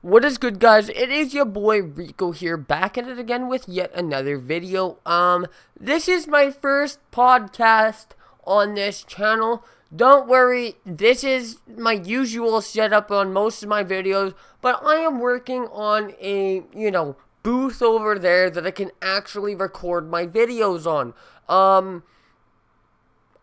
What is good, guys? It is your boy Rico here, back at it again with yet another video. This is my first podcast on this channel. Don't worry, this is my usual setup on most of my videos, but I am working on a, booth over there that I can actually record my videos on.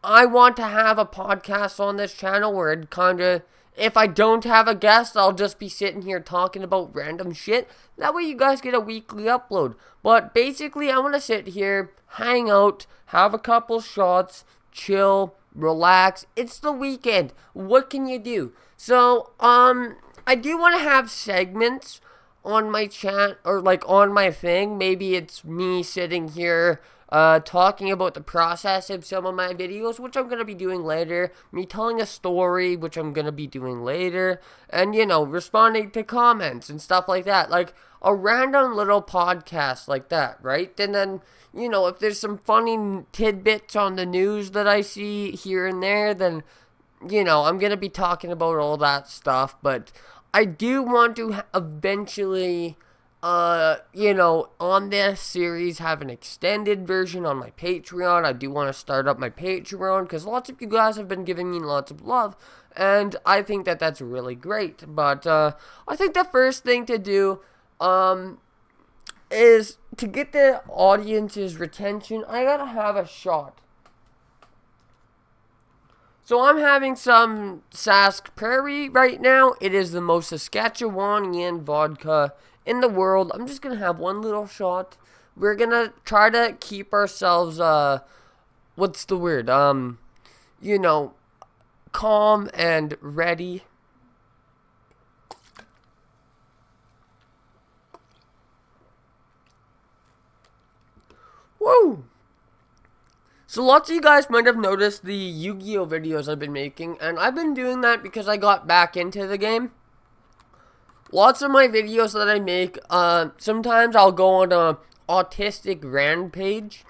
I want to have a podcast on this channel where it if I don't have a guest, I'll just be sitting here talking about random shit. That way you guys get a weekly upload. But basically, I want to sit here, hang out, have a couple shots, chill, relax. It's the weekend. What can you do? So, I do want to have segments on my chat, or like on my thing. Maybe it's me sitting here talking about the process of some of my videos, which I'm going to be doing later, me telling a story, which I'm going to be doing later, and, responding to comments and stuff like that, like a random little podcast like that, right? And then, if there's some funny tidbits on the news that I see here and there, then, I'm going to be talking about all that stuff, but I do want to eventually on this series, have an extended version on my Patreon. I do want to start up my Patreon, because lots of you guys have been giving me lots of love, and I think that that's really great. But, I think the first thing to do, is to get the audience's retention, I gotta have a shot. So I'm having some Sask Prairie right now. It is the most Saskatchewanian vodka in the world. I'm just gonna have one little shot. We're gonna try to keep ourselves, what's the word? Calm and ready. Woo! So lots of you guys might have noticed the Yu-Gi-Oh videos I've been making, and I've been doing that because I got back into the game. Lots of my videos that I make, sometimes I'll go on a autistic rampage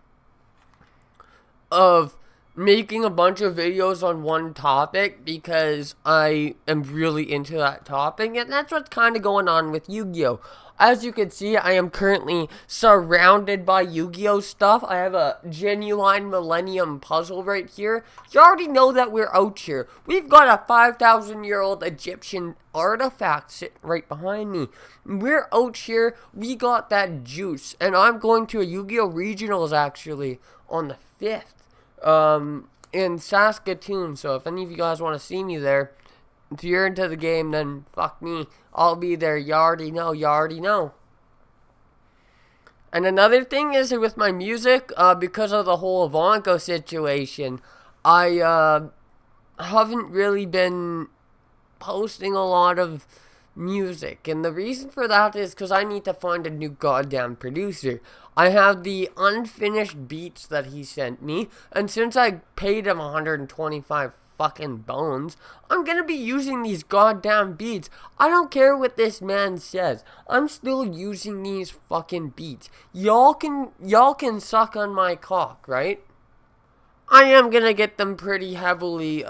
of making a bunch of videos on one topic because I am really into that topic, and that's what's kind of going on with Yu-Gi-Oh! As you can see, I am currently surrounded by Yu-Gi-Oh! Stuff. I have a genuine Millennium puzzle right here. You already know that we're out here. We've got a 5,000-year-old Egyptian artifact sitting right behind me. We're out here. We got that juice. And I'm going to a Yu-Gi-Oh! Regionals, actually, on the 5th. In Saskatoon. So if any of you guys want to see me there, if you're into the game, then fuck me. I'll be there. You already know. And another thing is with my music, because of the whole Ivanko situation, I haven't really been posting a lot of music. And the reason for that is because I need to find a new goddamn producer. I have the unfinished beats that he sent me, and since I paid him 125 fucking bones, I'm gonna be using these goddamn beats. I don't care what this man says. I'm still using these fucking beats. Y'all can suck on my cock, right? I am gonna get them pretty heavily,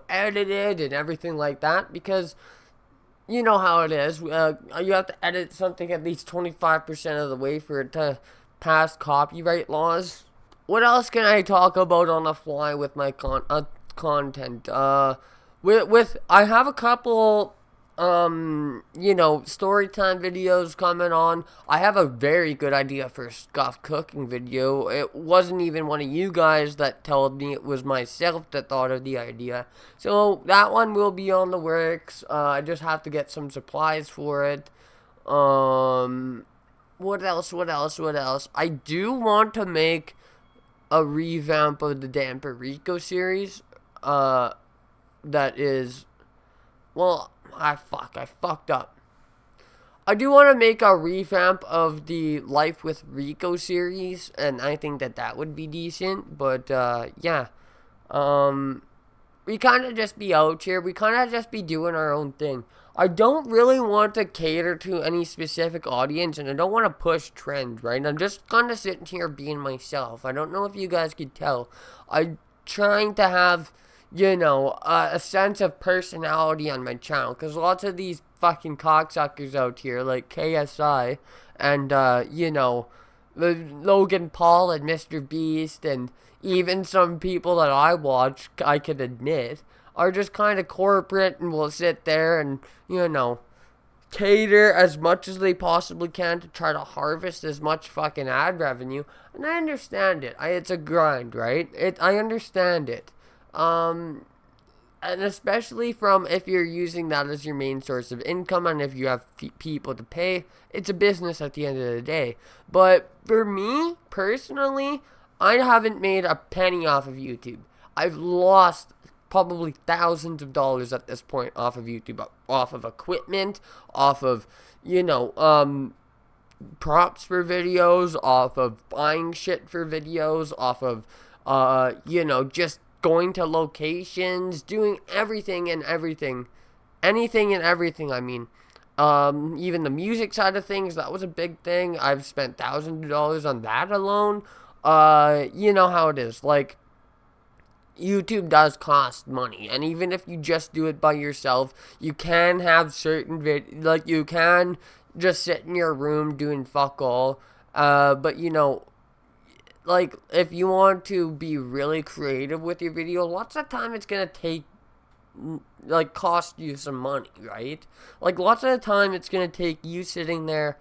edited and everything like that, because you know how it is. You have to edit something at least 25% of the way for it to pass copyright laws. What else can I talk about on the fly with my content? I have a couple, storytime videos coming on. I have a very good idea for a scuff cooking video. It wasn't even one of you guys that told me, it was myself that thought of the idea. So that one will be on the works. I just have to get some supplies for it. What else? I do want to make a revamp of the DamperRico series. That is, well, I fucked up. I do want to make a revamp of the Life with Rico series, and I think that would be decent, but, yeah. We kind of just be out here, we kind of just be doing our own thing. I don't really want to cater to any specific audience, and I don't want to push trends, right? I'm just kind of sitting here being myself. I don't know if you guys could tell. I'm trying to have, a sense of personality on my channel, because lots of these fucking cocksuckers out here like KSI and, the Logan Paul and Mr. Beast and even some people that I watch, I can admit, are just kind of corporate and will sit there and, cater as much as they possibly can to try to harvest as much fucking ad revenue. And I understand it. It's a grind, right? I understand it. And especially from if you're using that as your main source of income and if you have people to pay, it's a business at the end of the day. But for me, personally, I haven't made a penny off of YouTube. I've lost probably thousands of dollars at this point off of YouTube, off of equipment, off of, props for videos, off of buying shit for videos, off of, just going to locations, doing anything and everything, I mean. Even the music side of things, that was a big thing. I've spent thousands of dollars on that alone. You know how it is, like, YouTube does cost money, and even if you just do it by yourself, you can have certain you can just sit in your room doing fuck all, but like, if you want to be really creative with your video, lots of time it's gonna take, like, cost you some money, right? Like, lots of the time it's gonna take you sitting there,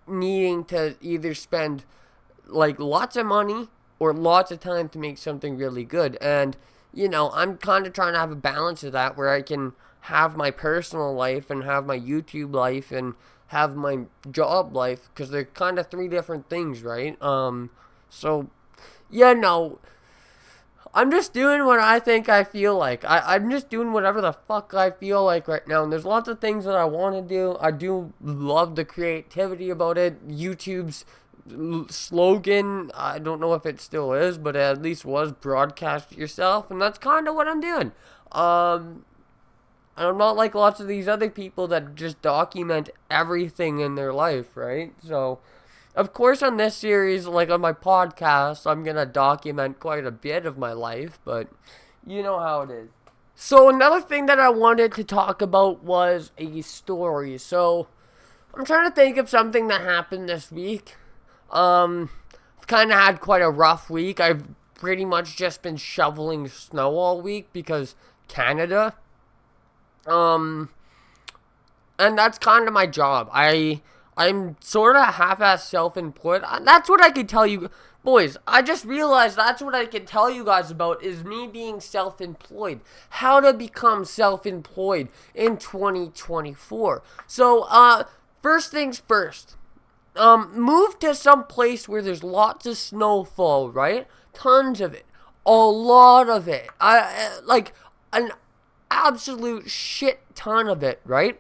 needing to either spend, like, lots of money or lots of time to make something really good. And, I'm kind of trying to have a balance of that where I can have my personal life and have my YouTube life and have my job life, because they're kind of three different things, right? So, I'm just doing what I think I feel like. I'm just doing whatever the fuck I feel like right now. And there's lots of things that I want to do. I do love the creativity about it. YouTube's slogan, I don't know if it still is, but it at least was broadcast yourself, and that's kind of what I'm doing. And I'm not like lots of these other people that just document everything in their life, right? So, of course, on this series, like on my podcast, I'm gonna document quite a bit of my life, but you know how it is. So, another thing that I wanted to talk about was a story. So, I'm trying to think of something that happened this week. I've kind of had quite a rough week. I've pretty much just been shoveling snow all week because Canada. And that's kind of my job. I'm sort of half-ass self-employed. That's what I could tell you. Boys, I just realized that's what I can tell you guys about is me being self-employed. How to become self-employed in 2024. So, first things first. Move to some place where there's lots of snowfall, right? Tons of it. A lot of it. Like, an absolute shit ton of it, right?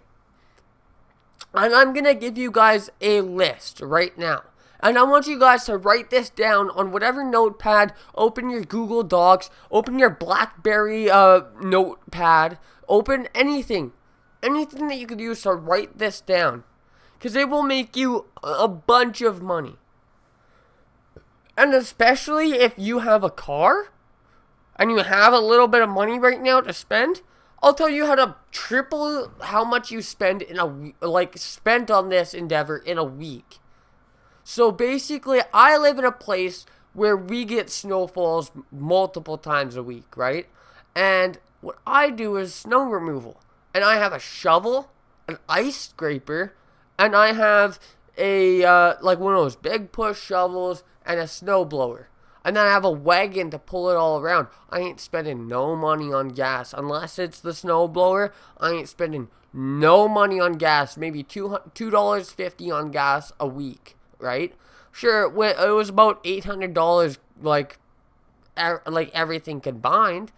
And I'm gonna give you guys a list right now. And I want you guys to write this down on whatever notepad, open your Google Docs, open your BlackBerry notepad, open anything. Anything that you could use to write this down. Because it will make you a bunch of money. And especially if you have a car and you have a little bit of money right now to spend, I'll tell you how to triple how much you spend spent on this endeavor in a week. So basically, I live in a place where we get snowfalls multiple times a week, right? And what I do is snow removal. And I have a shovel, an ice scraper, and I have a, one of those big push shovels and a snow blower. And then I have a wagon to pull it all around. I ain't spending no money on gas. Unless it's the snow blower, I ain't spending no money on gas. Maybe $2.50 on gas a week, right? Sure, it was about $800, like everything combined.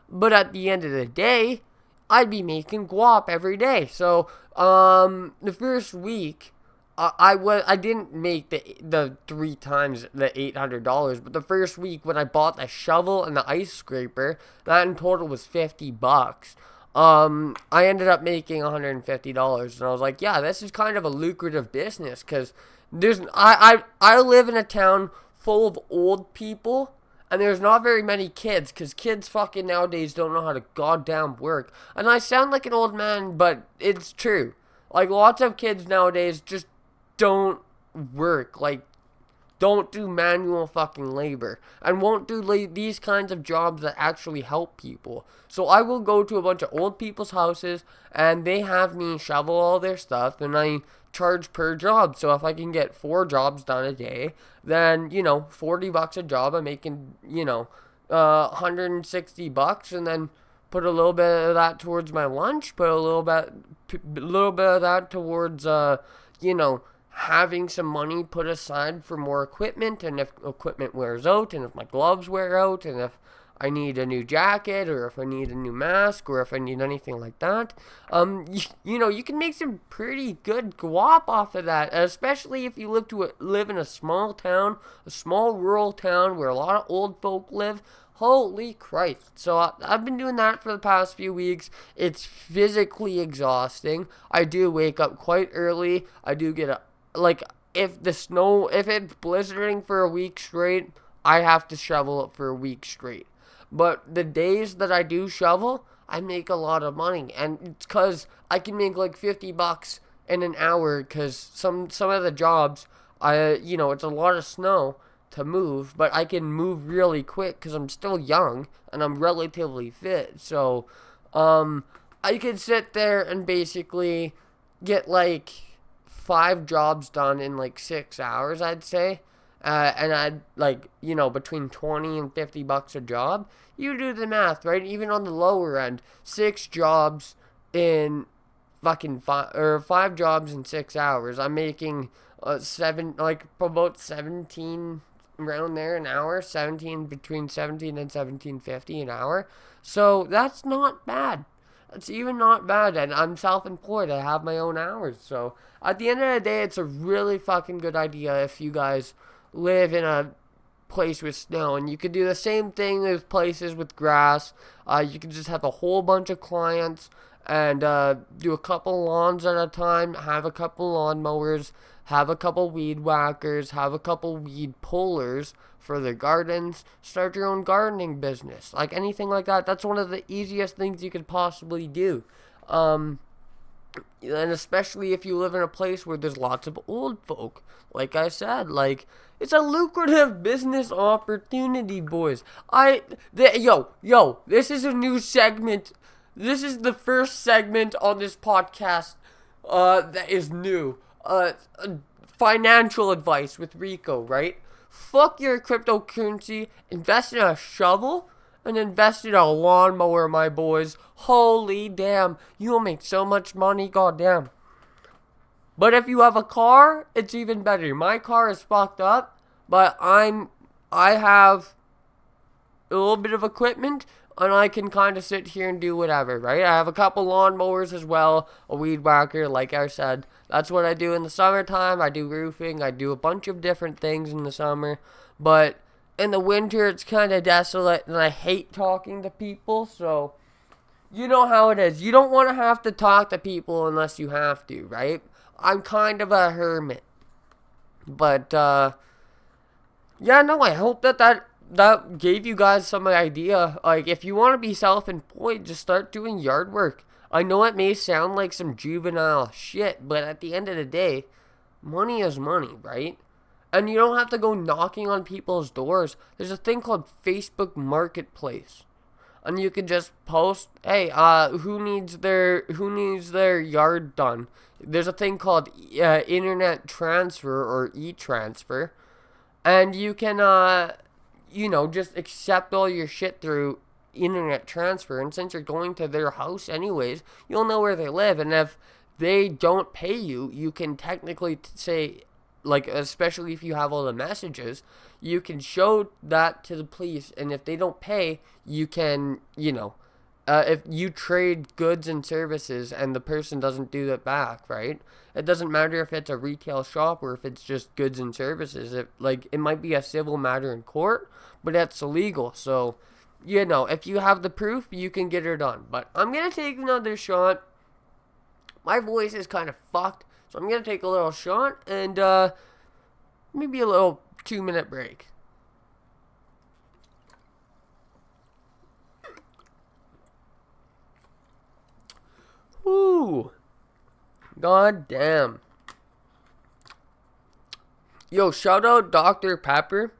But at the end of the day, I'd be making guap every day. So, the first week, I didn't make the 3 times the $800, but the first week when I bought the shovel and the ice scraper, that in total was $50. I ended up making $150, and I was like, yeah, this is kind of a lucrative business, because I live in a town full of old people, and there's not very many kids, because kids fucking nowadays don't know how to goddamn work. And I sound like an old man, but it's true. Like, lots of kids nowadays just don't work. Like, don't do manual fucking labor, and won't do these kinds of jobs that actually help people. So I will go to a bunch of old people's houses, and they have me shovel all their stuff, and I charge per job. So if I can get 4 jobs done a day, then, $40 a job, I'm making, $160, and then put a little bit of that towards my lunch, put a little bit of that towards, having some money put aside for more equipment, and if equipment wears out, and if my gloves wear out, and if I need a new jacket, or if I need a new mask, or if I need anything like that, you can make some pretty good guap off of that, especially if you live in a small town, a small rural town where a lot of old folk live. Holy Christ. So I've been doing that for the past few weeks. It's physically exhausting. I do wake up quite early. I do get if it's blizzarding for a week straight, I have to shovel it for a week straight. But the days that I do shovel, I make a lot of money. And it's because I can make like $50 in an hour, because some of the jobs, it's a lot of snow to move, but I can move really quick because I'm still young and I'm relatively fit. So I could sit there and basically get like 5 jobs done in like 6 hours, I'd say. And I'd between 20 and $50 a job. You do the math, right? Even on the lower end, 6 jobs in fucking 5 jobs in 6 hours. I'm making about 17 around there an hour, between 17 and 17.50 an hour. So that's not bad. That's even not bad, and I'm self-employed. I have my own hours. So at the end of the day, it's a really fucking good idea if you guys live in a place with snow, and you could do the same thing with places with grass. You could just have a whole bunch of clients and do a couple lawns at a time, have a couple lawnmowers, have a couple weed whackers, have a couple weed pullers for the gardens, start your own gardening business, like anything like that. That's one of the easiest things you could possibly do. And especially if you live in a place where there's lots of old folk. Like I said, it's a lucrative business opportunity, boys. This is a new segment. This is the first segment on this podcast that is new. Financial advice with Rico, right? Fuck your cryptocurrency, invest in a shovel, and invest in a lawnmower, my boys. Holy damn, you'll make so much money, goddamn. But if you have a car, it's even better. My car is fucked up, but I have a little bit of equipment, and I can kind of sit here and do whatever, right? I have a couple lawnmowers as well, a weed whacker, like I said. That's what I do in the summertime. I do roofing. I do a bunch of different things in the summer. But in the winter, it's kind of desolate, and I hate talking to people, so you know how it is. You don't want to have to talk to people unless you have to, right? I'm kind of a hermit. But, I hope that gave you guys some idea. Like, if you want to be self-employed, just start doing yard work. I know it may sound like some juvenile shit, but at the end of the day, money is money, right? And you don't have to go knocking on people's doors. There's a thing called Facebook Marketplace. And you can just post, hey, who needs their yard done? There's a thing called internet transfer or e-transfer. And you can, just accept all your shit through internet transfer. And since you're going to their house anyways, you'll know where they live. And if they don't pay you, you can technically say, especially if you have all the messages, you can show that to the police. And if they don't pay, you can, if you trade goods and services and the person doesn't do that back, right? It doesn't matter if it's a retail shop or if it's just goods and services. It might be a civil matter in court, but that's illegal. So, if you have the proof, you can get her done. But I'm going to take another shot. My voice is kind of fucked, so I'm going to take a little shot and maybe a little 2-minute break. Whoo. God damn. Yo, shout out Dr. Pepper.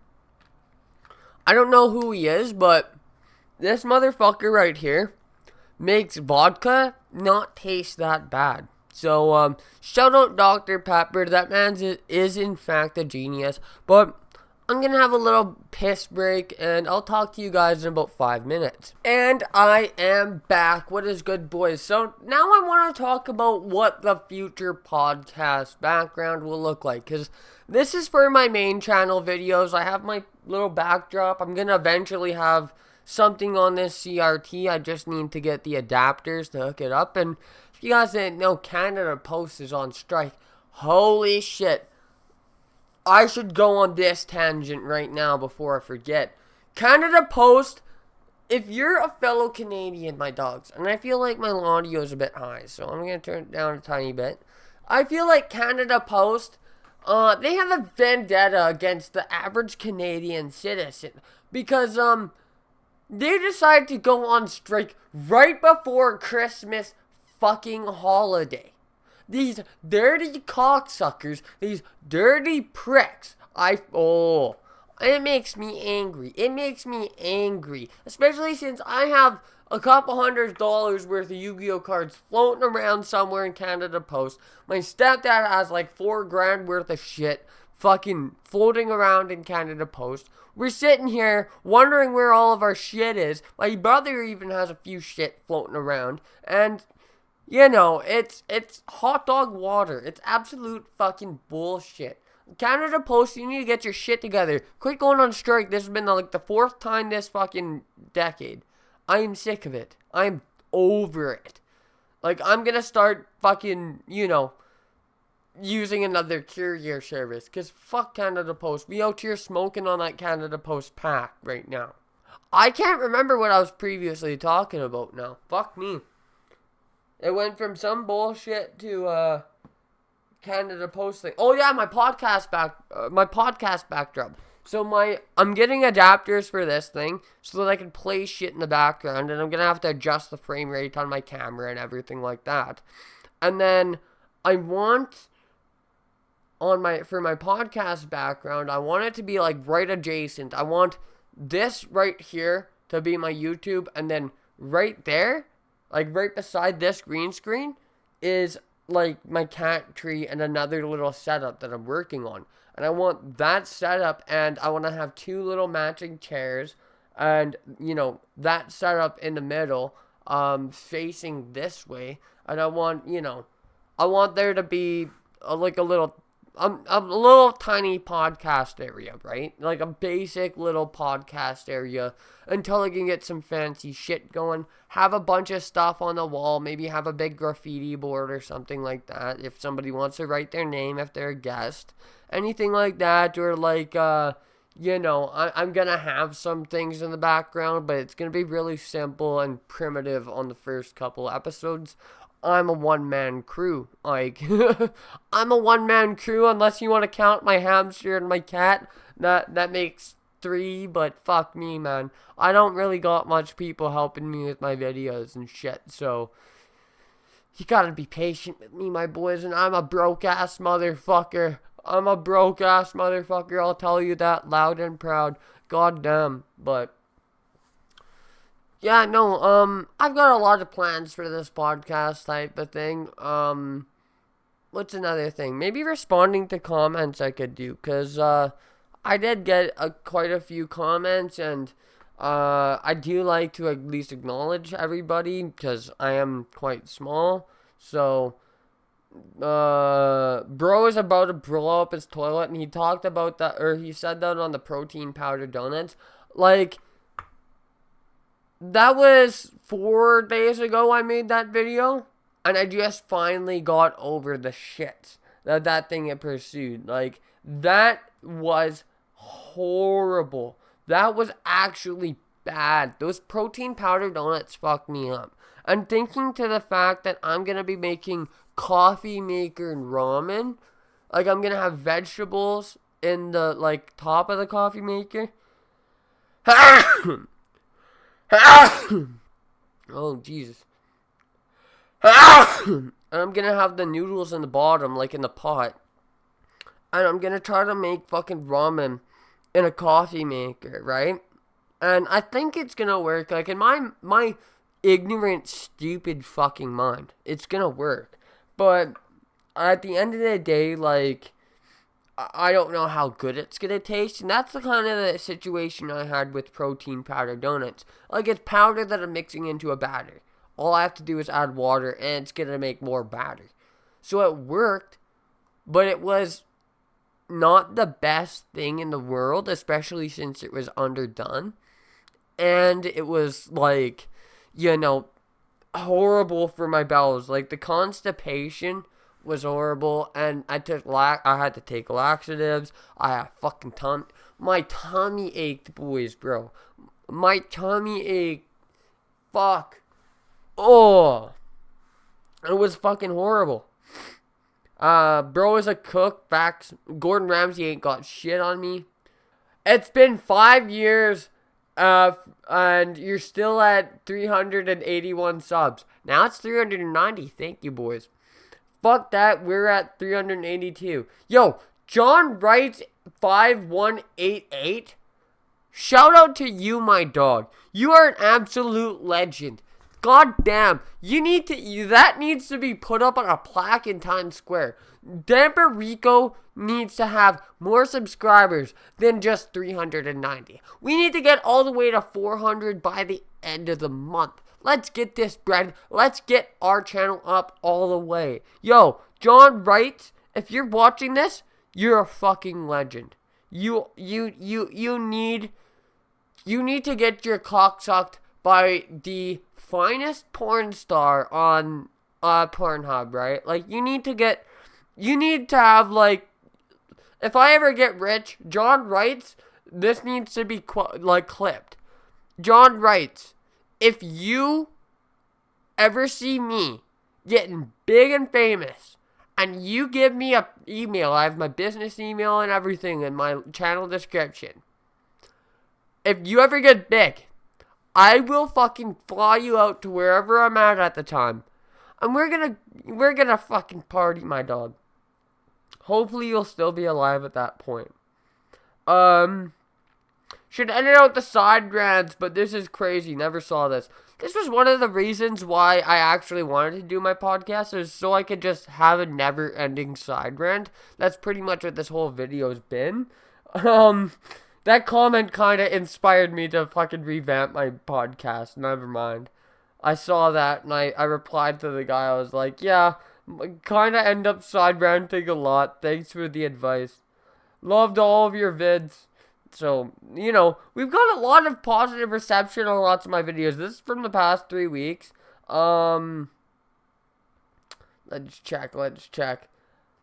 I don't know who he is, but this motherfucker right here makes vodka not taste that bad. So, shout out Dr. Pepper. That man is in fact a genius. But I'm gonna have a little piss break, and I'll talk to you guys in about 5 minutes. And I am back. What is good, boys? So now I want to talk about what the future podcast background will look like, because this is for my main channel videos. I have my little backdrop. I'm gonna eventually have something on this CRT. I just need to get the adapters to hook it up. And if you guys didn't know, Canada Post is on strike. Holy shit. I should go on this tangent right now before I forget. Canada Post, if you're a fellow Canadian, my dogs, and I feel like my audio is a bit high, so I'm going to turn it down a tiny bit. I feel like Canada Post, they have a vendetta against the average Canadian citizen because, they decided to go on strike right before Christmas fucking holiday. These dirty cocksuckers, these dirty pricks, it makes me angry. It makes me angry. Especially since I have a couple $100 worth of Yu-Gi-Oh cards floating around somewhere in Canada Post. My stepdad has like $4,000 worth of shit fucking floating around in Canada Post. We're sitting here wondering where all of our shit is. My brother even has a few shit floating around. And you know, it's hot dog water. It's absolute fucking bullshit. Canada Post, you need to get your shit together. Quit going on strike. This has been like the 4th time this fucking decade. I am sick of it. I'm over it. Like, I'm gonna start fucking, using another courier service. Because fuck Canada Post. We out here smoking on that Canada Post pack right now. I can't remember what I was previously talking about now. Fuck me. It went from some bullshit to Canada Post thing. Oh yeah, my podcast backdrop. So I'm getting adapters for this thing so that I can play shit in the background, and I'm gonna have to adjust the frame rate on my camera and everything like that. And then I want for my podcast background, I want it to be like right adjacent. I want this right here to be my YouTube, and then right there, like right beside this green screen, is like my cat tree and another little setup that I'm working on. And I want that setup, and I want to have 2 little matching chairs, and that setup in the middle, facing this way. And I want there to be a little tiny podcast area, right? Like a basic little podcast area until I can get some fancy shit going. Have a bunch of stuff on the wall. Maybe have a big graffiti board or something like that. If somebody wants to write their name, if they're a guest. Anything like that. Or like, I'm going to have some things in the background, but it's going to be really simple and primitive on the first couple episodes. I'm a one-man crew. Like, I'm a one-man crew unless you want to count my hamster and my cat. That makes 3, but fuck me, man. I don't really got much people helping me with my videos and shit, so you gotta be patient with me, my boys, and I'm a broke-ass motherfucker. I'll tell you that loud and proud. Goddamn, but yeah, no, I've got a lot of plans for this podcast type of thing. What's another thing? Maybe responding to comments I could do, because, I did get quite a few comments, and, I do like to at least acknowledge everybody, because I am quite small, so, bro is about to blow up his toilet, and he talked about that, or he said that on the protein powder donuts. Like, that was 4 days ago I made that video, and I just finally got over the shit that thing it pursued. Like, that was horrible. That was actually bad. Those protein powder donuts fucked me up. And thinking to the fact that I'm going to be making coffee maker and ramen, like I'm going to have vegetables in the, like, top of the coffee maker. Oh, Jesus. And I'm gonna have the noodles in the bottom, like in the pot. And I'm gonna try to make fucking ramen in a coffee maker, right? And I think it's gonna work. Like, in my ignorant, stupid fucking mind, it's gonna work. But at the end of the day, like, I don't know how good it's gonna taste, and that's the kind of the situation I had with protein powder donuts. Like, it's powder that I'm mixing into a batter. All I have to do is add water, and it's gonna make more batter. So it worked, but it was not the best thing in the world, especially since it was underdone. And it was, like, horrible for my bowels. Like, the constipation was horrible, and I had to take laxatives. I had fucking my tummy ached, boys, bro. My tummy ached. Fuck. Oh, it was fucking horrible. Bro is a cook. Facts. Gordon Ramsay ain't got shit on me. It's been 5 years, and you're still at 381 subs. Now it's 390. Thank you, boys. Fuck that, we're at 382. Yo, John Wright 5188. Shout out to you, my dog. You are an absolute legend. God damn, that needs to be put up on a plaque in Times Square. DamperRico needs to have more subscribers than just 390. We need to get all the way to 400 by the end of the month. Let's get this bread. Let's get our channel up all the way. Yo, John Wright, if you're watching this, you're a fucking legend. You need to get your cock sucked by the finest porn star on Pornhub, right? Like, you need to have, like, if I ever get rich, John Wright, this needs to be clipped. John Wright, if you ever see me getting big and famous, and you give me an email, I have my business email and everything in my channel description. If you ever get big, I will fucking fly you out to wherever I'm at the time. And we're gonna fucking party, my dog. Hopefully you'll still be alive at that point. Should edit out the side rants, but this is crazy. Never saw this. This was one of the reasons why I actually wanted to do my podcast, is so I could just have a never-ending side rant. That's pretty much what this whole video has been. That comment kind of inspired me to fucking revamp my podcast. Never mind. I saw that, and I replied to the guy. I was like, yeah, kind of end up side ranting a lot. Thanks for the advice. Loved all of your vids. So, we've got a lot of positive reception on lots of my videos. This is from the past 3 weeks. Let's check.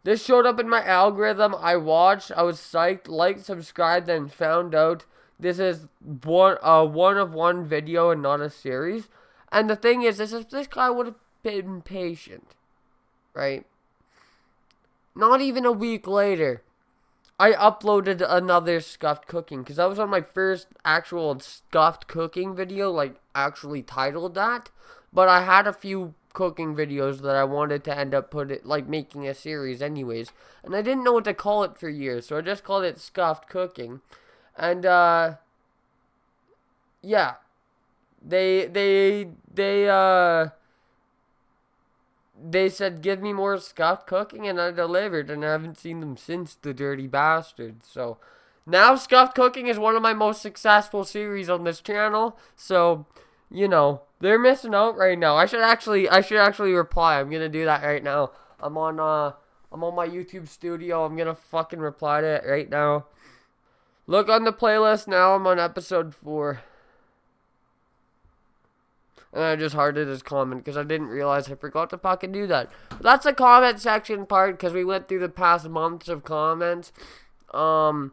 This showed up in my algorithm. I watched. I was psyched. Liked, subscribed, then found out this is one of one video and not a series. And the thing is, this guy would have been patient, right? Not even a week later, I uploaded another scuffed cooking, because that was on my first actual scuffed cooking video, like actually titled that. But I had a few cooking videos that I wanted to end up making a series anyways, and I didn't know what to call it for years, so I just called it scuffed cooking. And yeah, they said give me more scuffed cooking, and I delivered, and I haven't seen them since, the dirty bastards. So now scuffed cooking is one of my most successful series on this channel. So they're missing out right now. I should actually reply. I'm gonna do that right now. I'm on my YouTube studio. I'm gonna fucking reply to it right now. Look on the playlist now. I'm on episode 4. And I just hearted his comment because I didn't realize I forgot to fucking do that. But that's the comment section part, because we went through the past months of comments. On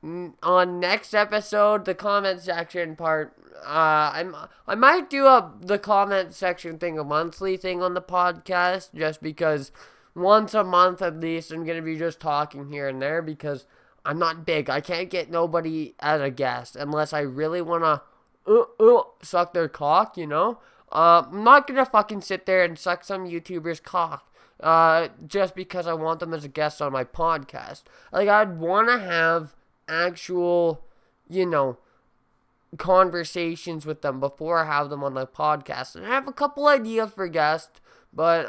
next episode, the comment section part, I might do the comment section thing, a monthly thing on the podcast, just because once a month at least I'm gonna be just talking here and there, because I'm not big. I can't get nobody as a guest unless I really wanna suck their cock, I'm not gonna fucking sit there and suck some YouTuber's cock just because I want them as a guest on my podcast. Like, I'd want to have actual, conversations with them before I have them on my podcast. And I have a couple ideas for guests, but,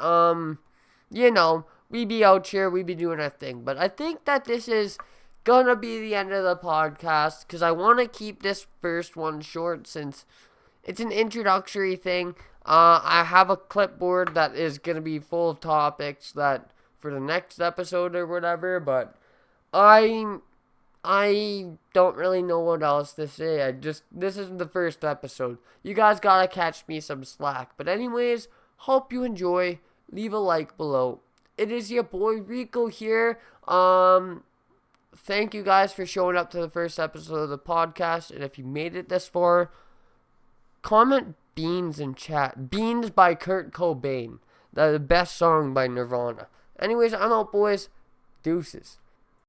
we be out here, we be doing our thing. But I think that this is gonna be the end of the podcast, because I want to keep this first one short since it's an introductory thing. I have a clipboard that is going to be full of topics that for the next episode or whatever, but I don't really know what else to say. This is the first episode. You guys gotta catch me some slack. But anyways, hope you enjoy. Leave a like below. It is your boy Rico here. Thank you guys for showing up to the first episode of the podcast, and if you made it this far, comment Beans in chat. Beans by Kurt Cobain. The best song by Nirvana. Anyways, I'm out, boys. Deuces.